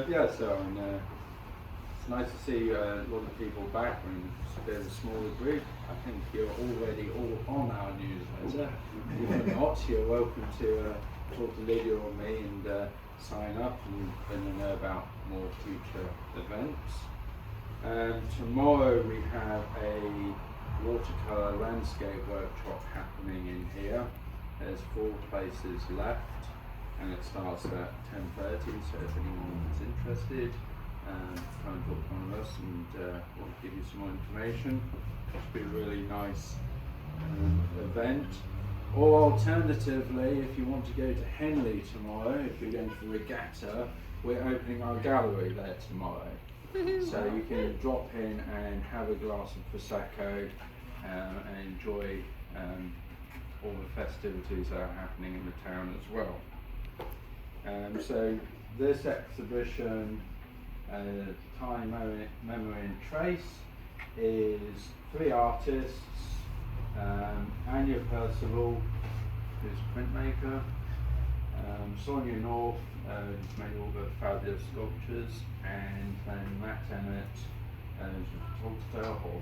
Yeah, so it's nice to see a lot of people back. I mean, it's a bit of a smaller group. I think you're already all on our newsletter. If you're not, you're welcome to talk to Lydia or me and sign up and know about more future events. Tomorrow we have a watercolour landscape workshop happening in here. There's 4 places left and it starts at 10:30, so if anyone is interested, come and talk to one of us and we'll give you some more information. It should be a really nice event. Or alternatively, if you want to go to Henley tomorrow, if you're going to the regatta, we're opening our gallery there tomorrow. So you can drop in and have a glass of Prosecco and enjoy all the festivities that are happening in the town as well. So this exhibition, Time, Memory and Trace, is 3 artists. Anja Percival, who's a printmaker, Sonia North, who's made all the fabulous sculptures, and then Matt Emmett, who's a photographer,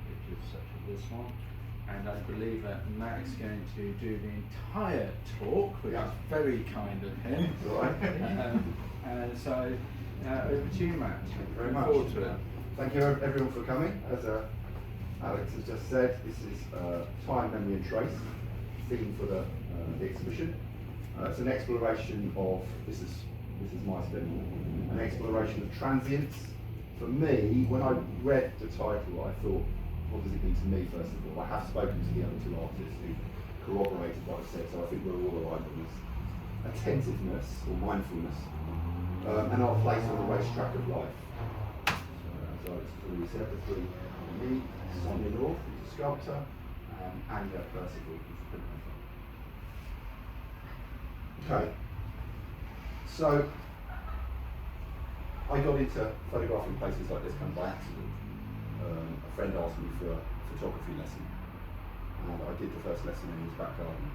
which is such as this one. And I believe that Matt's going to do the entire talk, which is very kind of him. Right. And so, over to you, Matt. Thank you very Looking much. forward to it. Thank you everyone for coming. As Alex has just said, this is Time, Memory and Trace, theme for the exhibition. It's an exploration of, this is my spin, an exploration of transience. For me, when I read the title, I thought, what does it mean to me first of all? I have spoken to the other 2 artists who corroborated what I said, so I think we're all aligned on this. Attentiveness or mindfulness, and our place on the racetrack of life. So it's really said, the 3 me, Sonia North, who's a sculptor, and Anja Percival, who's a printmaker. Okay, so I got into photographing places like this kind of by accident. A friend asked me for a photography lesson, and I did the first lesson in his back garden.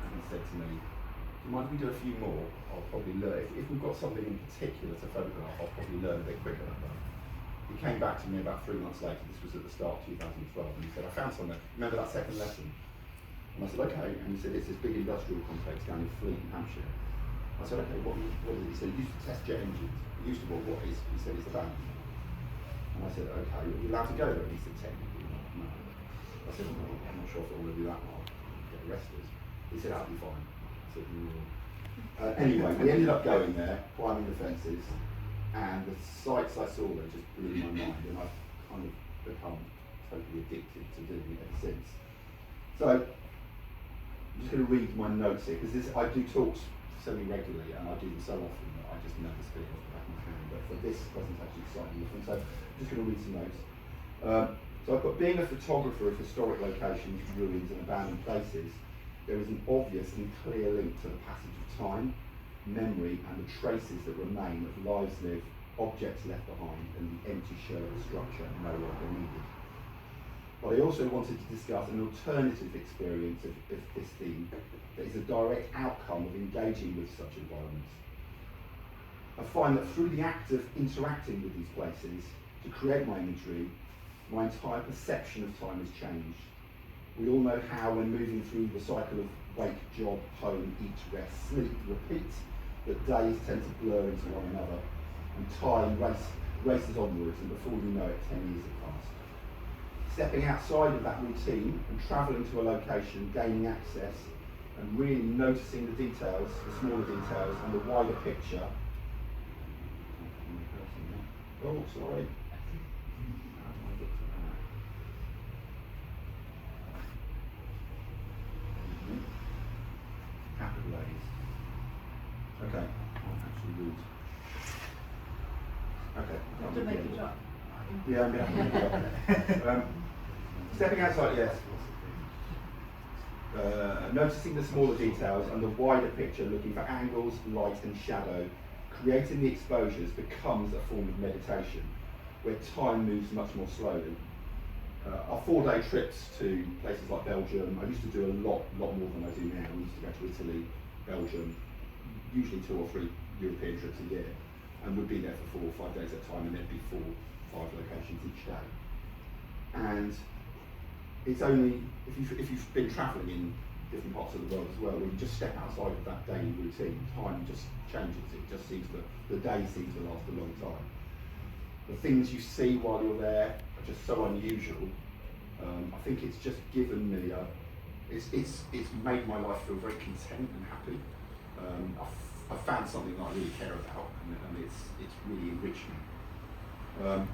And he said to me, "Do you mind if we do a few more? I'll probably learn. If we've got something in particular to photograph, I'll probably learn a bit quicker." He came back to me about 3 months later. This was at the start of 2012, and he said, "I found something. Remember that second lesson?" And I said, "Okay." And he said, "It's this big industrial complex down in Fleet, in Hampshire." I said, "Okay, what is it?" He said, "It used to test jet engines." He used to, what is? He said, "It's a van." And I said, "Okay, are you allowed to go there?" And he said, "Technically not, no." I said, "No, I'm not sure if I want to do that, I'll get arrested." He said, "That'll be fine." I said, anyway, we ended up going there, climbing the fences, and the sights I saw there just blew my mind, and I've kind of become totally addicted to doing it ever since. So, I'm just going to read my notes here, because I do talks semi-regularly, and I do them so often that I just never speak off the back of my hand, but for this presentation it's slightly different, so I'm just going to read some notes. So I've got, being a photographer of historic locations, ruins and abandoned places, there is an obvious and clear link to the passage of time, memory and the traces that remain of lives lived, objects left behind and the empty shell of a structure no longer needed. But I also wanted to discuss an alternative experience of this theme that is a direct outcome of engaging with such environments. I find that through the act of interacting with these places to create my imagery, my entire perception of time has changed. We all know how, when moving through the cycle of wake, job, home, eat, rest, sleep, repeat, that days tend to blur into one another and time races onwards, and before you know it, 10 years have passed. Stepping outside of that routine and travelling to a location, gaining access and really noticing the details, the smaller details and the wider picture. Oh, sorry. Capitalize. Okay, I'll actually read. Okay. To make it up. Yeah, I'm going to have to make it up. Stepping outside, yes. Noticing the smaller details and the wider picture, looking for angles, light and shadow, creating the exposures becomes a form of meditation, where time moves much more slowly. Our 4-day trips to places like Belgium, I used to do a lot more than I do now. We used to go to Italy, Belgium, usually 2 or 3 European trips a year, and would be there for 4 or 5 days at a time, and there'd be 4 or 5 locations each day. And it's only if you've been travelling in different parts of the world as well, when you just step outside of that daily routine, time just changes. It just seems the day seems to last a long time. The things you see while you're there are just so unusual. I think it's just given me it's made my life feel very content and happy. I've found something that I really care about, and it's really enriched me. Can't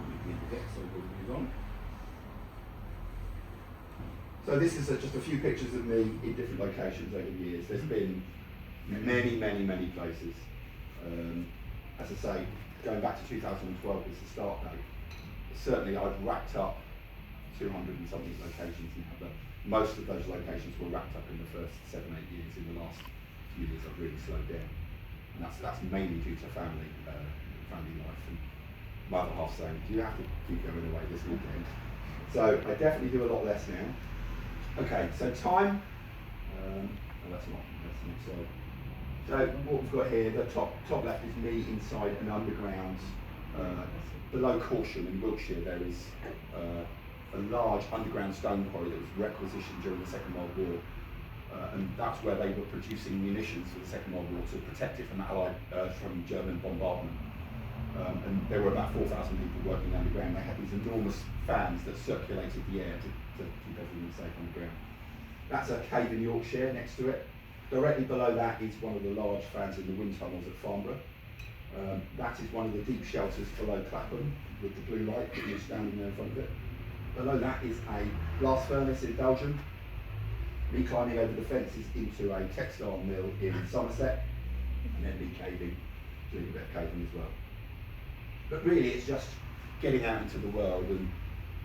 make me forget, so we'll move on. So this is just a few pictures of me in different locations over the years. There's been many, many, many places. As I say, going back to 2012 is the start date. Certainly I've racked up 200 and something locations now, but most of those locations were racked up in the first 7-8 years. In the last few years I've really slowed down. And that's mainly due to family life, and my other half saying, do you have to keep going away this weekend? So I definitely do a lot less now. Okay, so time, that's not so. So what we've got here, the top left is me inside an underground, below Corsham in Wiltshire. There is a large underground stone quarry that was requisitioned during the Second World War, and that's where they were producing munitions for the Second World War to protect it from German bombardment. And there were about 4,000 people working underground. They had these enormous fans that circulated the air to keep everything safe on the ground. That's a cave in Yorkshire next to it. Directly below that is one of the large fans in the wind tunnels at Farnborough. That is one of the deep shelters below Clapham with the blue light that you're standing there in front of it. Below that is a blast furnace in Belgium. Me climbing over the fences into a textile mill in Somerset, and then me caving, doing a bit of caving as well. But really it's just getting out into the world and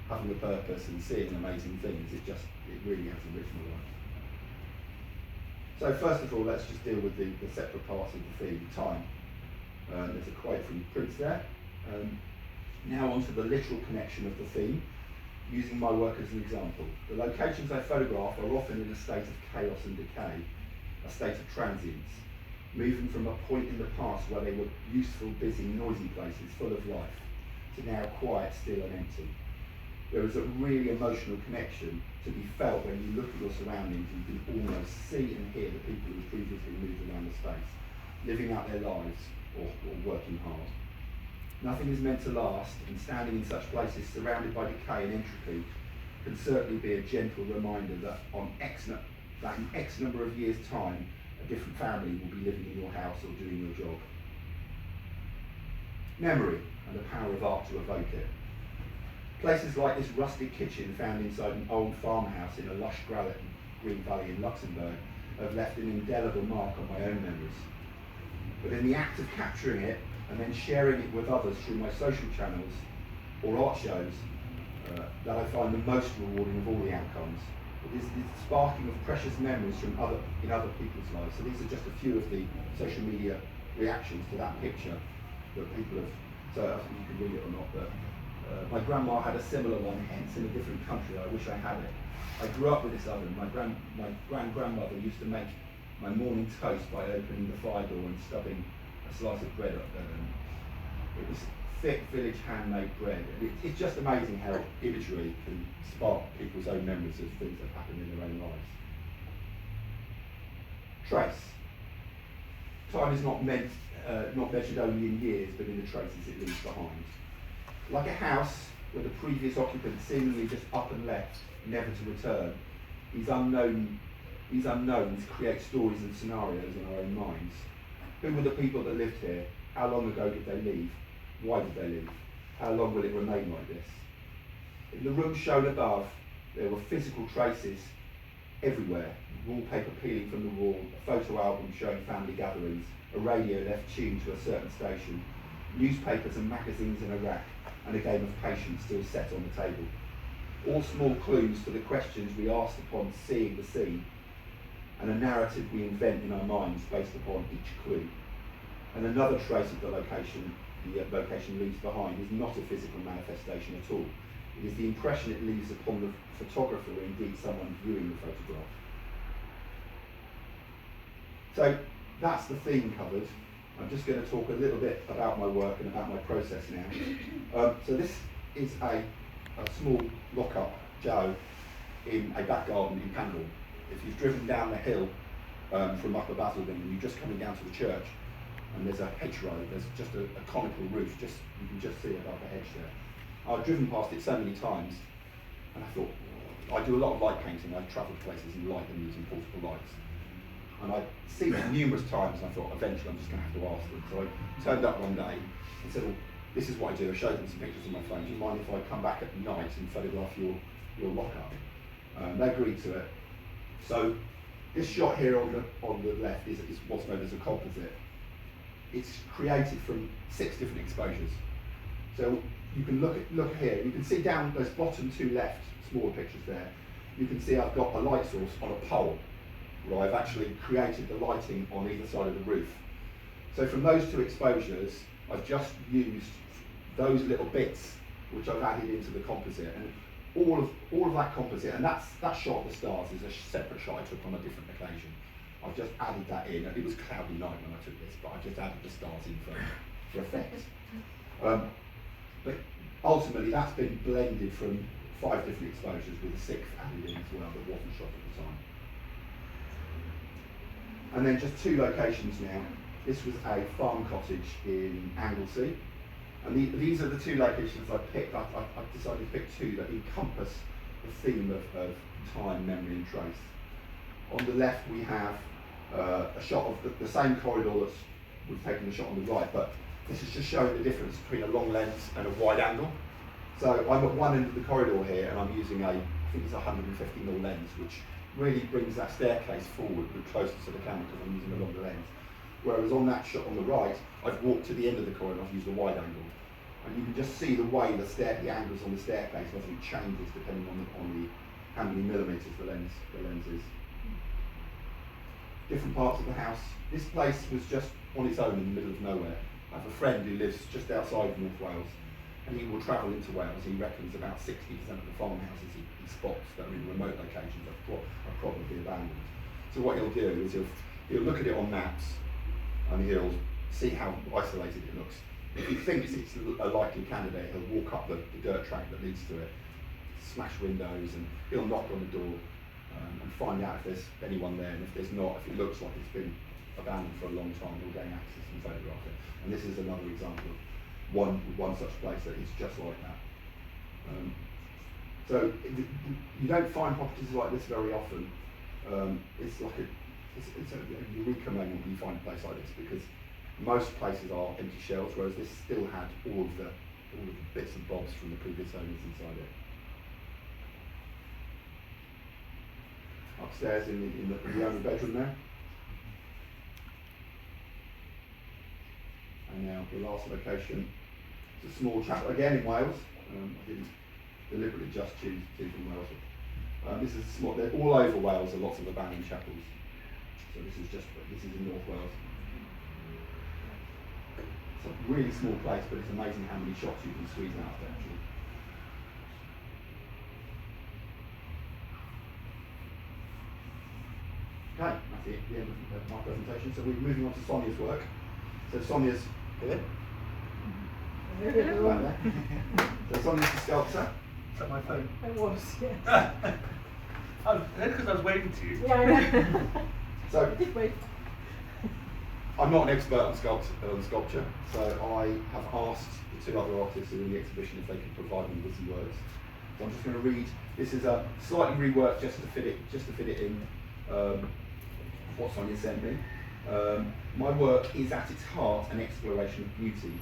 having a purpose and seeing amazing things. It really has enriched my life. So first of all, let's just deal with the separate parts of the theme, time. There's a quote from Prince there. Now onto the literal connection of the theme, using my work as an example. The locations I photograph are often in a state of chaos and decay, a state of transience, moving from a point in the past where they were useful, busy, noisy places full of life, to now quiet, still and empty. There is a really emotional connection to be felt when you look at your surroundings and you can almost see and hear the people who previously moved around the space, living out their lives or working hard. Nothing is meant to last, and standing in such places surrounded by decay and entropy can certainly be a gentle reminder that in X number of years' time, a different family will be living in your house or doing your job. Memory and the power of art to evoke it. Places like this rustic kitchen found inside an old farmhouse in a lush green valley in Luxembourg have left an indelible mark on my own memories. But in the act of capturing it and then sharing it with others through my social channels or art shows, that I find the most rewarding of all the outcomes. It is the sparking of precious memories in other people's lives. So these are just a few of the social media reactions to that picture that people have. So I think you can read it or not, but my grandma had a similar one, hence in a different country. I wish I had it. I grew up with this oven. My grandmother used to make my morning toast by opening the fire door and stubbing a slice of bread up there. And it was thick village handmade bread. And it's just amazing how imagery can spark people's own memories of things that happen in their own lives. Trace. Time is not measured only in years, but in the traces it leaves behind. Like a house where the previous occupant seemingly just up and left, never to return, these unknowns create stories and scenarios in our own minds. Who were the people that lived here? How long ago did they leave? Why did they leave? How long will it remain like this? In the room shown above, there were physical traces everywhere. Wallpaper peeling from the wall, a photo album showing family gatherings, a radio left tuned to a certain station, newspapers and magazines in a rack, and a game of patience still set on the table. All small clues to the questions we asked upon seeing the scene, and a narrative we invent in our minds based upon each clue. And another trace of the location leaves behind is not a physical manifestation at all. It is the impression it leaves upon the photographer or indeed someone viewing the photograph. So that's the theme covered. I'm just going to talk a little bit about my work and about my process now. So this is a small lock-up Joe in a back garden in Pandal. If you've driven down the hill from Upper Basildon and you're just coming down to the church, and there's a hedgerow, there's just a conical roof, you can just see it above the hedge there. I've driven past it so many times, and I thought, I do a lot of light painting. I've travelled places and light them using portable lights. And I've seen it numerous times, and I thought, eventually I'm just going to have to ask them. So I turned up one day and said, well, this is what I do. I showed them some pictures on my phone. Do you mind if I come back at night and photograph your lock-up? They agreed to it. So this shot here on the left is what's known as a composite. It's created from 6 different exposures. So you can look here. You can see down those bottom 2 left smaller pictures there. You can see I've got a light source on a pole, where I've actually created the lighting on either side of the roof. So from those 2 exposures, I've just used those little bits which I've added into the composite, and all of that composite, and that shot of the stars is a separate shot I took on a different occasion. I've just added that in. It was cloudy night when I took this, but I just added the stars in for effect. But ultimately, that's been blended from 5 different exposures with a 6th added in as well that wasn't shot at the time. And then just 2 locations now. This was a farm cottage in Anglesey. And these are the 2 locations I picked. I've decided to pick 2 that encompass the theme of time, memory and trace. On the left we have a shot of the same corridor that we've taken the shot on the right, but this is just showing the difference between a long lens and a wide angle. So I'm at one end of the corridor here, and I'm using I think it's a 150mm lens, which really brings that staircase forward but closer to the camera because I'm using a longer lens. Whereas on that shot on the right, I've walked to the end of the corridor and I've used a wide angle. And you can just see the way the angles on the staircase obviously changes depending on how many millimetres the lens is. Different parts of the house. This place was just on its own in the middle of nowhere. I have a friend who lives just outside North Wales, and he will travel into Wales. He reckons about 60% of the farmhouses he spots that are in remote locations are probably abandoned. So what he'll do is he'll look at it on maps, and he'll see how isolated it looks. If he thinks it's a likely candidate, he'll walk up the dirt track that leads to it, smash windows, and he'll knock on the door and find out if there's anyone there. And if there's not, if it looks like it's been abandoned for a long time, he'll gain access and photograph it. And this is another example of one such place that is just like that. So you don't find properties like this very often. It's like it's a eureka moment when you find a place like this, because most places are empty shells, whereas this still had all of the bits and bobs from the previous owners inside it. Upstairs in the owner bedroom there. And now the last location, it's a small chapel, again in Wales. I didn't deliberately just choose from Wales. This is small, they're all over Wales, there are lots of abandoned chapels. So this is in North Wales. It's a really small place, but it's amazing how many shots you can squeeze out of it actually. Okay, that's the end of my presentation. So we're moving on to Sonia's work. So Sonia's here. Right there. So Sonia's the sculptor. Is that my phone? It was, yes. Oh, that's because I was waving to you. Yeah, I know. So I did wait. I'm not an expert on sculpture, so I have asked the 2 other artists who are in the exhibition if they could provide me with some words. So I'm just going to read. This is a slightly reworked just to fit it in. What Sonia sent me. My work is at its heart an exploration of beauty,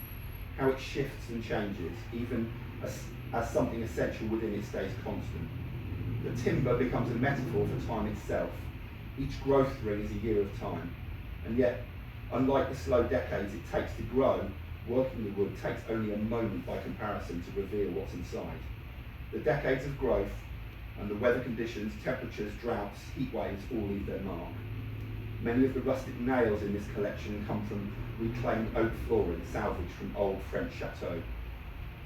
how it shifts and changes, even as something essential within it stays constant. The timber becomes a metaphor for time itself. Each growth ring is a year of time, and yet, unlike the slow decades it takes to grow, working the wood takes only a moment by comparison to reveal what's inside. The decades of growth and the weather conditions, temperatures, droughts, heat waves all leave their mark. Many of the rustic nails in this collection come from reclaimed oak flooring salvaged from old French chateaux.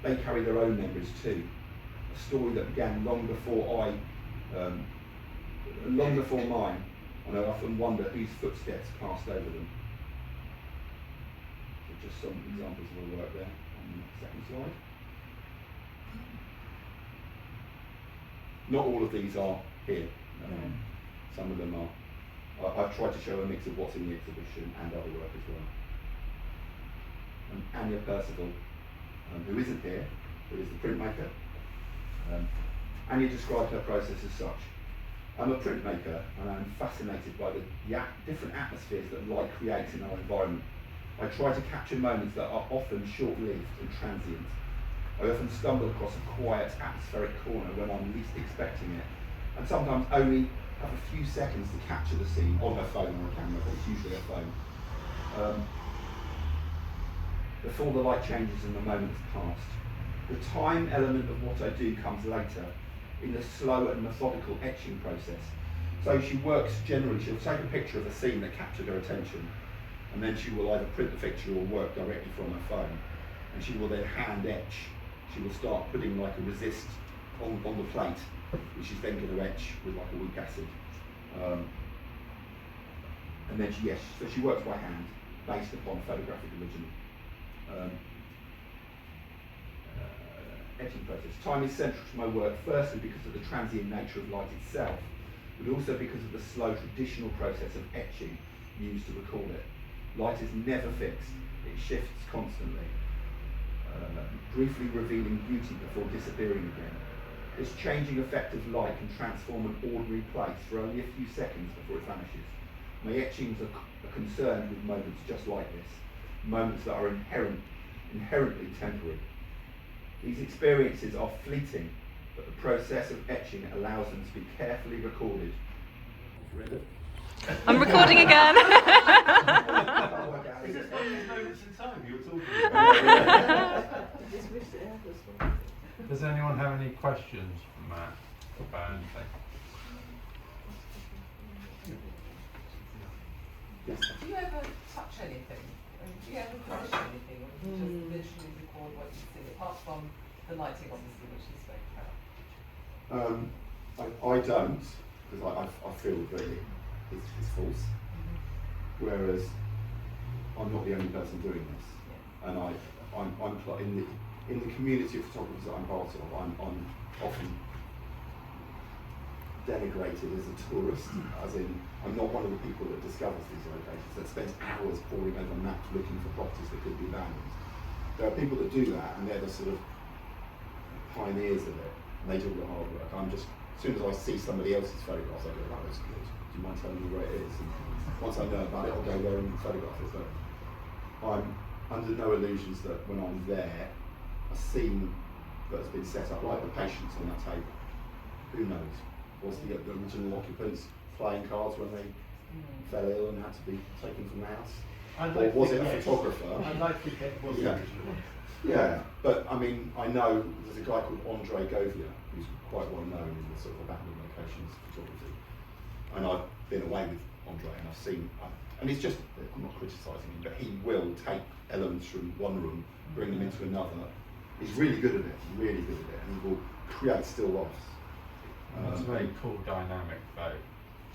They carry their own memories too, a story that began long before mine, and I often wonder whose footsteps passed over them. just some examples of her work there on the second slide. Not all of these are here. Some of them are. I've tried to show a mix of what's in the exhibition and other work as well. Anja Percival, who isn't here, who is the printmaker. Anja described her process as such. I'm a printmaker and I'm fascinated by the different atmospheres that light creates in our environment. I try to capture moments that are often short-lived and transient. I often stumble across a quiet, atmospheric corner when I'm least expecting it, and sometimes only have a few seconds to capture the scene on her phone or a camera, but it's usually a phone. Before the light changes and the moment has passed. The time element of what I do comes later, in the slow and methodical etching process. So she works generally, she'll take a picture of a scene that captured her attention, and then she will either print the picture or work directly from her phone. And she will then hand etch. She will start putting like a resist on the plate, which she's then going to etch with like a weak acid. And then so she works by hand, based upon photographic original. Etching process. Time is central to my work, firstly because of the transient nature of light itself, but also because of the slow traditional process of etching used to record it. Light is never fixed, it shifts constantly, briefly revealing beauty before disappearing again. This changing effect of light can transform an ordinary place for only a few seconds before it vanishes. My etchings are concerned with moments just like this, moments that are inherently temporary. These experiences are fleeting, but the process of etching allows them to be carefully recorded. I'm recording again. Is this one of these moments in time you were talking about? Does anyone have any questions for Matt about anything? Do you ever touch anything? Do you ever finish anything, or do you just literally record what you see, apart from the lighting, obviously, which you spoke about? I don't, because I feel that it's false. Whereas I'm not the only person doing this, and I'm in the community of photographers that I'm part of. I'm often denigrated as a tourist, as in I'm not one of the people that discovers these locations, that spends hours poring over maps looking for properties that could be abandoned. There are people that do that, and they're the sort of pioneers of it, and they do all the hard work. I'm just, as soon as I see somebody else's photographs, I go, that looks good. Do you mind telling me where it is? And once I know about it, I'll go there and photograph it. But I'm under no illusions that when I'm there, a scene that's been set up, like the patients on that table, who knows? Was the original occupants playing cards when they fell ill and had to be taken from the house? Or was it a photographer? I'd like to get was the original. Yeah, but I mean, I know there's a guy called Andre Govia who's quite well known in the sort of abandoned locations photography, and I've been away with Andre and I've seen, and it's just, I'm not criticising him, but he will take elements from one room, bring them into another. He's really good at it, and he will create still lifes. It's a very cool dynamic though.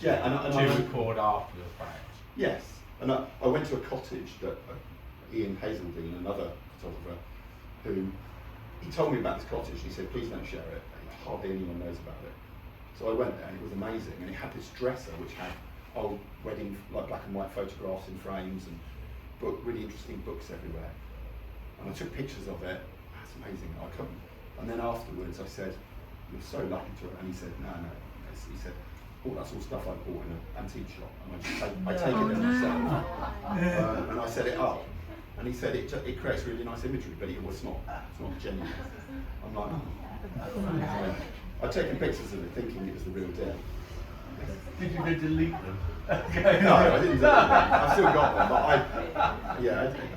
Yeah, and to record after the fact. Yes, and I went to a cottage that Ian Hazeldine, another photographer, who he told me about this cottage. He said, "Please don't share it. Hardly anyone knows about it." So I went there, and it was amazing. And it had this dresser which had old wedding, like black and white photographs in frames, and really interesting books everywhere. And I took pictures of it. That's amazing. And then afterwards, I said, "You're so lucky to," and he said, "No. He said, "Oh, that's all stuff I bought in an antique shop, and I take it as myself." And I set it up, and he said it creates really nice imagery, but it's not genuine. I'm like, oh. I'd taken pictures of it thinking it was the real deal. Did you then delete them? No, I didn't. I've still got them, but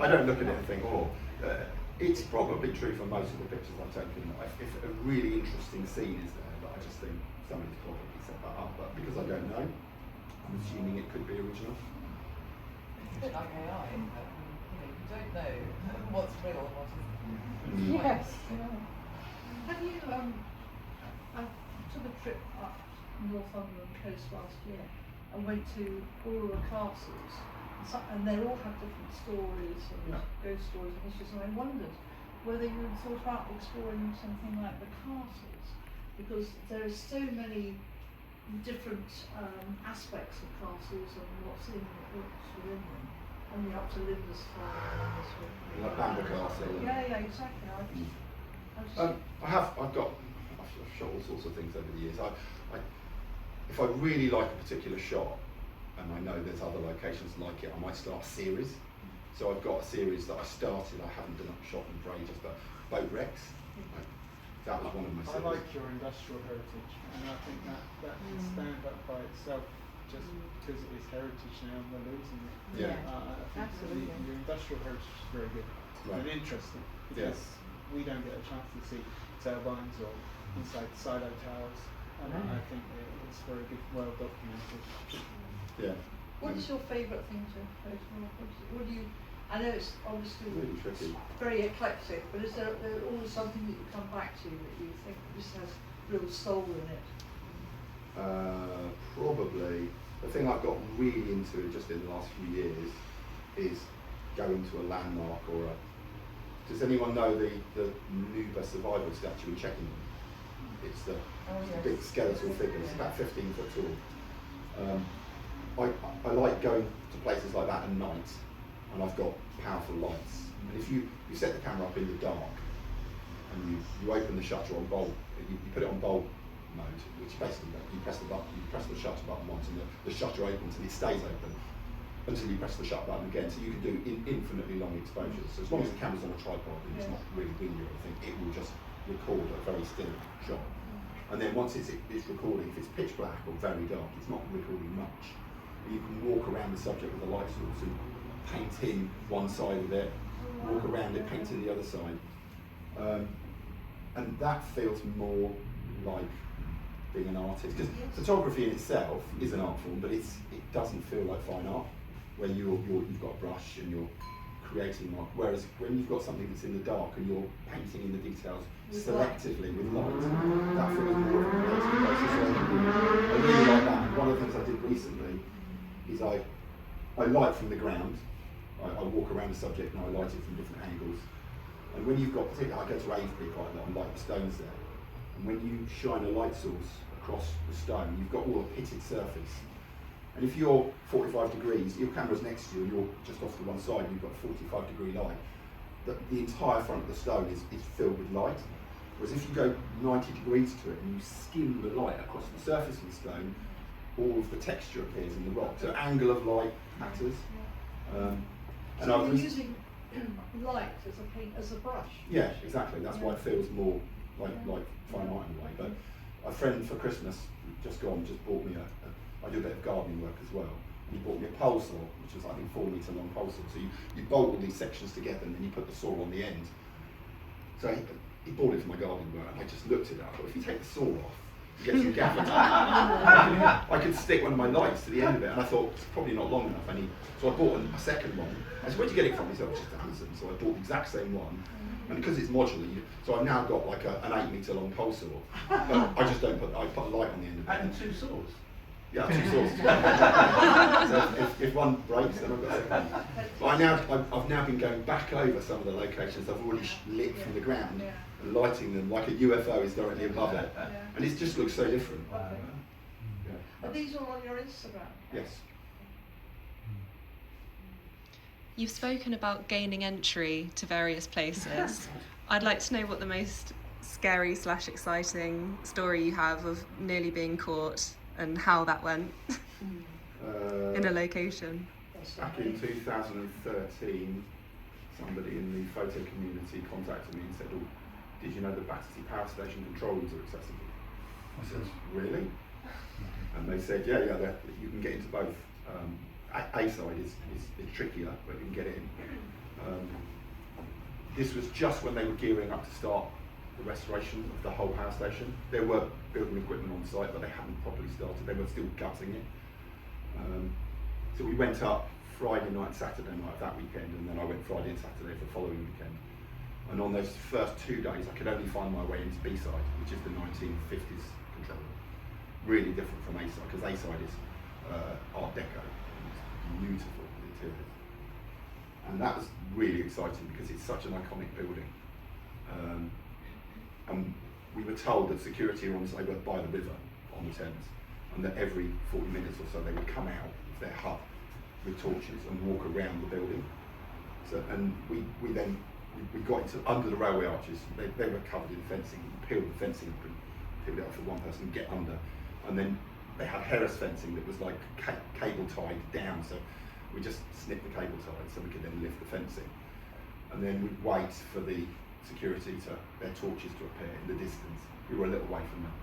I don't look at it and think, oh. It's probably true for most of the pictures I've taken. If a really interesting scene is there, but I just think somebody's probably set that up. But because I don't know, I'm assuming it could be original. It's a bit like AI, but you don't know what's real and what isn't. Yes. Have you, I took a trip up Northumberland coast last year and went to all the castles and they all have different stories and Yeah. ghost stories and histories. And I wondered whether you had thought about exploring something like the castles, because there are so many different aspects of castles and what's within them. And the up to Lindisfarne and this sort of thing. Like Bamber Castle. Yeah, exactly. I've shot all sorts of things over the years. If I really like a particular shot, and I know there's other locations like it, I might start a series. So I've got a series that I started, I haven't done a shot in for ages, but boat wrecks. That was one of my I series. like your industrial heritage, and I think that can stand up by itself just because it is heritage now and we're losing it. Yeah. I think Absolutely. your industrial heritage is very good Right. and interesting because we don't get a chance to see turbines or inside silo towers, and I think it's very good, well documented. Yeah. What is your favourite thing to photograph? What do you? I know it's obviously Really tricky. very eclectic, but is there always something that you come back to that you think this has real soul in it? Probably the thing I've got really into just in the last few years is going to a landmark or a. Does anyone know the Nuba survival statue in Checkingham? It's the big skeletal figure. It's about 15 foot tall. I like going to places like that at night, and I've got powerful lights. And if you set the camera up in the dark, and you open the shutter on bulb, you put it on bulb mode, which basically you press the button, you press the shutter button once, and the shutter opens and it stays open until you press the shutter button again. So you can do infinitely long exposures. So as long as the camera's on a tripod and it's not really windy or anything, it will just record a very still shot. And then once it's recording, if it's pitch black or very dark, it's not recording much. You can walk around the subject with a light source and paint in one side of it, walk around it, paint in the other side. And that feels more like being an artist. Because photography in itself is an art form, but it doesn't feel like fine art, where you've got a brush and you're creating art. Whereas when you've got something that's in the dark and you're painting in the details selectively with light, that feels more of a creative process. So I really like that. And one of the things I did recently is I light from the ground. I walk around the subject and I light it from different angles. And when you've got, particularly, I go to Avebury quite a lot and light the stones there. And when you shine a light source across the stone, you've got all a pitted surface. And if you're 45 degrees, your camera's next to you and you're just off to one side and you've got a 45-degree light, the entire front of the stone is filled with light. Whereas if you go 90 degrees to it and you skim the light across the surface of the stone, all of the texture appears in the rock. So angle of light matters. And So you're using light as a brush. Yeah, exactly. That's why it feels more like fine art in a way. But a friend for Christmas just bought me I do a bit of gardening work as well. And he bought me a pole saw, which was I think 4 metre long pole saw. So you bolt all these sections together and then you put the saw on the end. So he bought it for my gardening work, and I just looked at it. I thought, if you take the saw off, you get some gaffer tape. I could stick one of my lights to the end of it, and I thought it's probably not long enough. So I bought a second one. I said, where'd you get it from? He said, it's just Amazon. So I bought the exact same one, and because it's modular, so I've now got like an 8 metre long pole saw. But I just don't I put a light on the end of it. And 2 saws. Yeah, 2 saws. So if one breaks, then I've got a second one. But I've now been going back over some of the locations I've already lit from the ground and lighting them like a UFO is directly above it. And it just looks so different. Are these all on your Instagram? Yes. You've spoken about gaining entry to various places. I'd like to know what the most scary / exciting story you have of nearly being caught and how that went in a location. Back in 2013, somebody in the photo community contacted me and said, oh, did you know the Battersea Power Station control rooms are accessible? I said, really? And they said, yeah, you can get into both. A side is trickier, but you can get in. This was just when they were gearing up to start the restoration of the whole power station. There were building equipment on site, but they hadn't properly started. They were still gutting it. So we went up Friday night, Saturday night of that weekend, and then I went Friday and Saturday for the following weekend. And on those first 2 days, I could only find my way into B-side, which is the 1950s control room. Really different from A-side, because A-side is Art Deco. It's beautiful. interiors. And that was really exciting because it's such an iconic building. And we were told that security were by the river on the Thames, and that every 40 minutes or so they would come out of their hut with torches and walk around the building. So, and we got into under the railway arches. They were covered in fencing. You peeled the fencing up and peeled it off for one person to get under, and then they had Harris fencing that was like cable tied down. So we just snipped the cable ties so we could then lift the fencing, and then we'd wait for the security their torches to appear in the distance. We were a little way from them,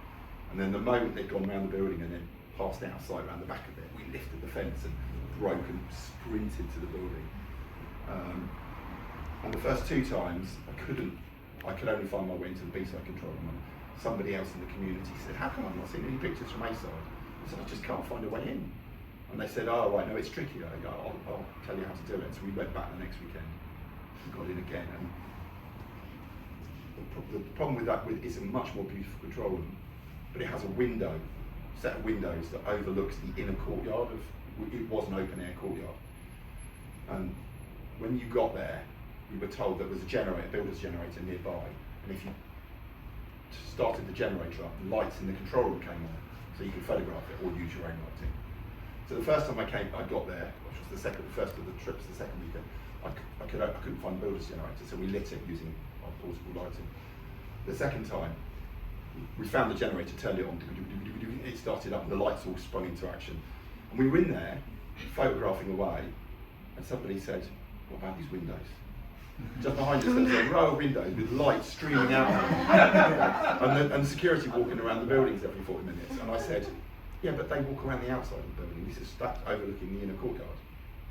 and then the moment they'd gone around the building and then passed out of sight around the back of it, we lifted the fence and broke and sprinted to the building. And the first 2 times I could only find my way into the B-side control room, and somebody else in the community said, "How come I've not seen any pictures from A-side?" I said, "I just can't find a way in." And they said, "Oh right, no, it's tricky." I go, I'll tell you how to do it. So we went back the next weekend and got in again. And the problem with that it's a much more beautiful control room, but it has a set of windows that overlooks the inner courtyard it was an open air courtyard. And when you got there, we were told there was a builder's generator nearby, and if you started the generator up, the lights in the control room came on, so you could photograph it or use your own lighting. So the first time I got there, which was the first of the trips, the second weekend, I couldn't find the builder's generator, so we lit it using our portable lighting. The second time, we found the generator, turned it on, it started up, and the lights all sprung into action. And we were in there, photographing away, and somebody said, "What about these windows?" Just behind us, there was a row of windows with lights streaming out of them, and security walking around the buildings every 40 minutes. And I said, "Yeah, but they walk around the outside of the building. That's overlooking the inner courtyard."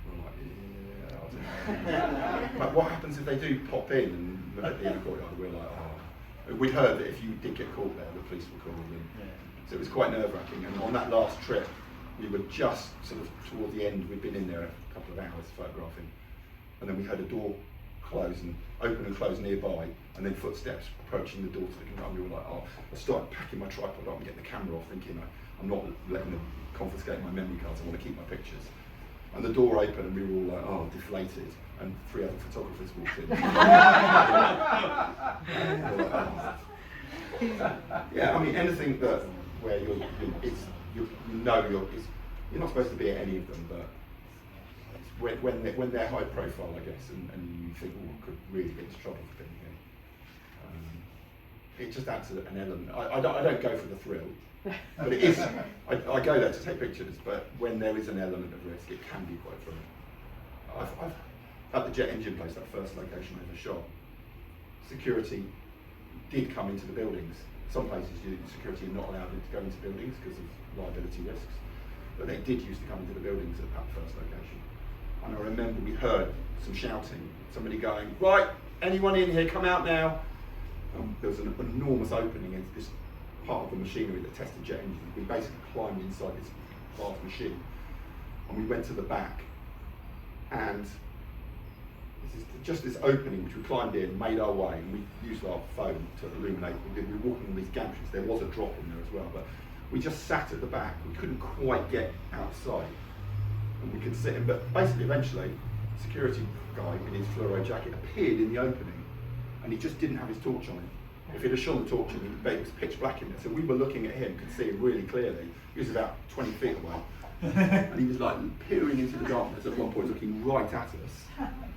And I'm like, "Yeah, I don't know." But what happens if they do pop in and look at the inner courtyard? And we're like, "Oh." We'd heard that if you did get caught there, the police were called in. So it was quite nerve-wracking. And on that last trip, we were just sort of toward the end. We'd been in there a couple of hours photographing, and then we heard a door open and close nearby, and then footsteps approaching the door to the control. We were like, "Oh!" I started packing my tripod up and getting the camera off, thinking I'm not letting them confiscate my memory cards. I want to keep my pictures. And the door opened, and we were all like, "Oh," deflated. And 3 other photographers walked in. Yeah, I mean anything where you're not supposed to be at any of them, but when they're high profile, I guess, and you think, "Oh, I could really get into trouble for being here." It just adds an element. I don't go for the thrill, but it is. I go there to take pictures, but when there is an element of risk, it can be quite thrilling. I've at the jet engine place, that first location I ever shot, security did come into the buildings. Some places security are not allowed to go into buildings because of liability risks, but they did used to come into the buildings at that first location. And I remember we heard some shouting, somebody going, "Right, anyone in here, come out now." There was an enormous opening in this part of the machinery that tested jet engines. We basically climbed inside this vast machine, and we went to the back, and just this opening which we climbed in, made our way, and we used our phone to illuminate. We were walking on these gantries. There was a drop in there as well, but we just sat at the back. We couldn't quite get outside, and we could sit in. But basically, eventually, a security guy in his fluoro jacket appeared in the opening, and he just didn't have his torch on him. If he'd have shone the torch on him, it was pitch black in there. So we were looking at him, could see him really clearly. He was about 20 feet away. And he was like peering into the darkness at one point, looking right at us.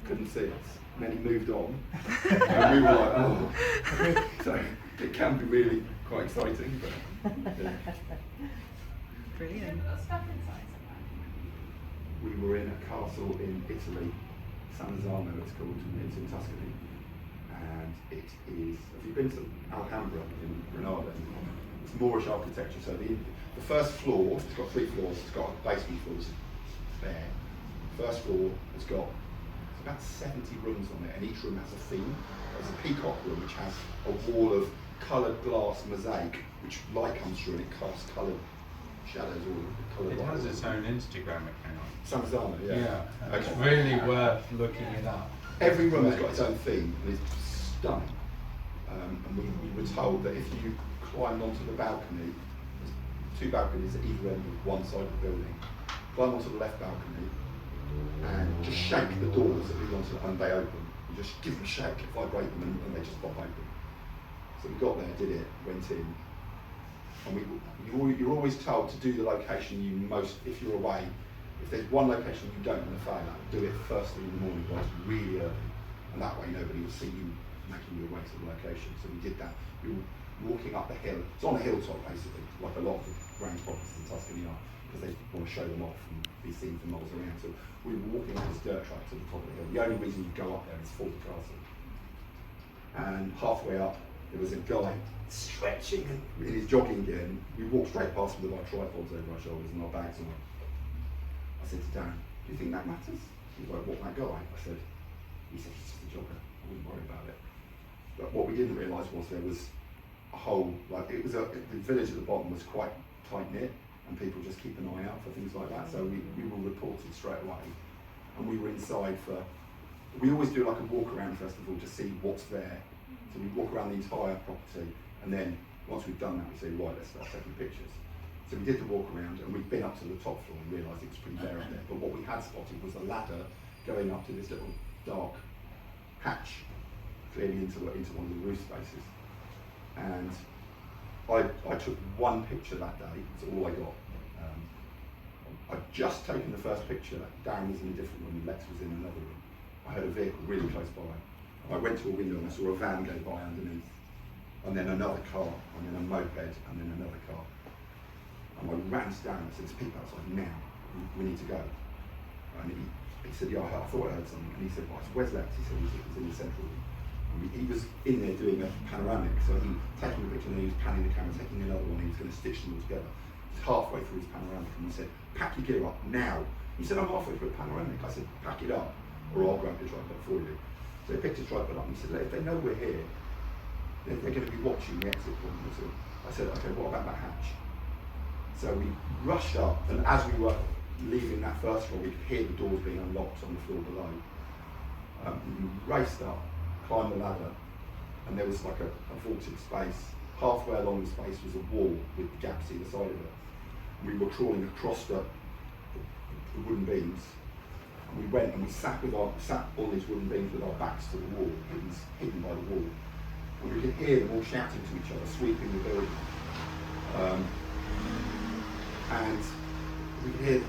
Couldn't see us. And then he moved on. And we were like, "Oh." So it can be really quite exciting. But, yeah. Brilliant. We were in a castle in Italy, Sanzano it's called, it's in Tuscany. And it is, have you been to Alhambra in Granada? It's Moorish architecture. So the first floor, it's got 3 floors, it's got a basement floor, which is bare. The first floor has got about 70 rooms on it, and each room has a theme. There's a peacock room which has a wall of coloured glass mosaic, which light comes through and it casts coloured shadows or coloured light. It has its own Instagram account. Sanzano, yeah. It's really worth looking it up. Every room has got its own theme, and it's stunning. And we were told that if you climb onto the balcony, there's 2 balconies at either end of one side of the building. Climb onto the left balcony, and just shake the doors that lead onto, and they open. You just give them a shake, vibrate them, and they just pop open. So we got there, did it, went in, and you're always told to do the location you most, if you're away, if there's one location you don't want to fail at, do it first thing in the morning while it's really early, and that way nobody will see you making your way to the location. So we did that. We were walking up the hill. It's on a hilltop basically, like a lot of the range properties in Tuscany are, because they want to show them off and be seen from miles around. So we were walking up this dirt track to the top of the hill. The only reason you go up there is for the castle. And halfway up, there was a guy stretching in his jogging gear, and we walked straight past him with our tripods over our shoulders and our bags on. I said to Dan, do you think that matters? He was like, what, that guy? He said, he's just a jogger, I wouldn't worry about it. But what we didn't realise was there was a whole, like the village at the bottom was quite tight knit, and people just keep an eye out for things like that. So we were reported straight away, and we were inside for, we always do like a walk around festival to see what's there. So we walk around the entire property, and then once we've done that, we say, right, let's start taking pictures. So we did the walk around, and we'd been up to the top floor and realised it was pretty bare up there. But what we had spotted was a ladder going up to this little dark hatch, clearly into one of the roof spaces. And I took one picture that day. That's all I got. I'd just taken the first picture. Darren was in a different room, and Lex was in another room. I heard a vehicle really close by. I went to a window and I saw a van go by underneath, and then another car, and then a moped, and then another car. And I ran to Darren and said, there's people outside now, we need to go. And he said, yeah, I thought I heard something. And he said, well, where's Lex? He said, he's in the central room. And he was in there doing a panoramic, so he taking a picture, and then he was panning the camera, taking another one, and he was going to stitch them all together. Just halfway through his panoramic, and he said, pack your gear up now. He said, I'm halfway through a panoramic. I said, pack it up, or I'll grab your tripod for you. So he picked his tripod up and he said, if they know we're here, they're going to be watching the exit point. I said, okay, what about that hatch? So we rushed up, and as we were leaving that first floor, we could hear the doors being unlocked on the floor below. We raced up, climbed the ladder, and there was like a vaulted space. Halfway along the space was a wall with gaps either side of it. And we were crawling across the wooden beams. And we went and we sat on these wooden beams with our backs to the wall, hidden by the wall. And we could hear them all shouting to each other, sweeping the building. And we could hear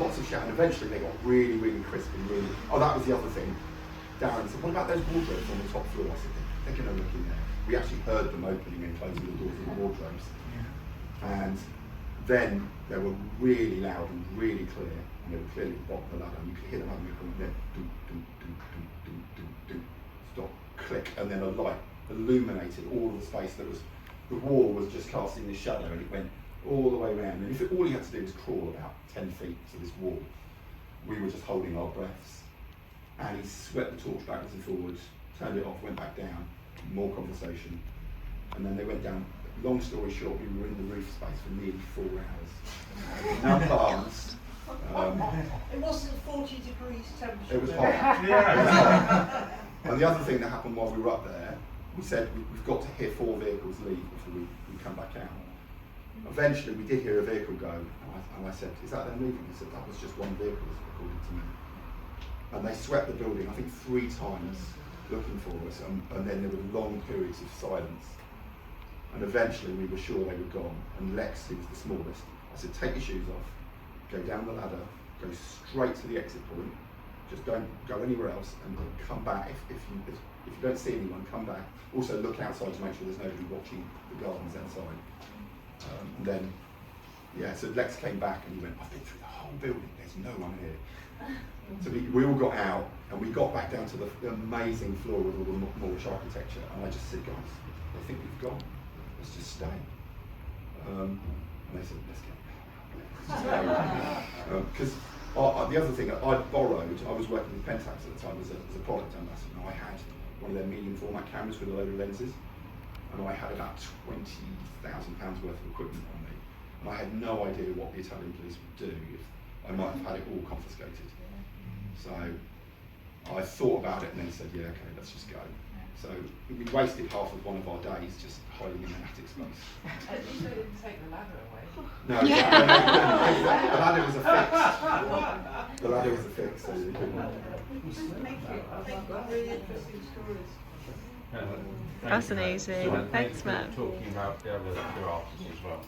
lots of shouting. Eventually they got really, really crisp and really... Oh, that was the other thing. Darren said, what about those wardrobes on the top floor? I said, they're going to look in there. We actually heard them opening and closing the doors of the wardrobes. And then they were really loud and really clear, and they were clearly at the bottom of the ladder, and you could hear them having a comment there, doo, doo, doo, doo, doo, doo, doo, stop, click, and then a light illuminated all of the space that was, the wall was just casting this shadow, and it went all the way around. And all you had to do was crawl about 10 feet to this wall. We were just holding our breaths. And he swept the torch backwards and forwards, turned it off, went back down, more conversation. And then they went down. Long story short, we were in the roof space for nearly 4 hours. No alarms. It wasn't 40 degrees temperature. It was hot. Yeah. And the other thing that happened while we were up there, we said we've got to hear 4 vehicles leave before we come back out. Eventually we did hear a vehicle go, and I said, is that them leaving? He said, that was just one vehicle, according to me. And they swept the building, I think 3 times, looking for us, and then there were long periods of silence. And eventually we were sure they were gone, and Lex, who was the smallest, I said, take your shoes off, go down the ladder, go straight to the exit point, just don't go anywhere else, and come back. If you don't see anyone, come back. Also look outside to make sure there's nobody watching the gardens outside. And then, yeah, so Lex came back and he went, I've been through the whole building, there's no one here. So we all got out, and we got back down to the amazing floor with all the Moorish architecture, and I just said, guys, I think we've gone, let's just stay. And they said, let's go. Because the other thing, I was working with Pentax at the time as a product ambassador, and I had one of their medium format cameras with a load of lenses, and I had about £20,000 worth of equipment on me, and I had no idea what the Italian police would do if I might have had it all confiscated. So I thought about it and then said, yeah, okay, let's just go. So we wasted half of one of our days just hiding in an attic space. At least they didn't take the ladder away. No, the ladder was a fix. The ladder was a fix, so you couldn't. Thank you. Really interesting stories. Fascinating. So, Thanks, for Matt. talking about the other two artists as well.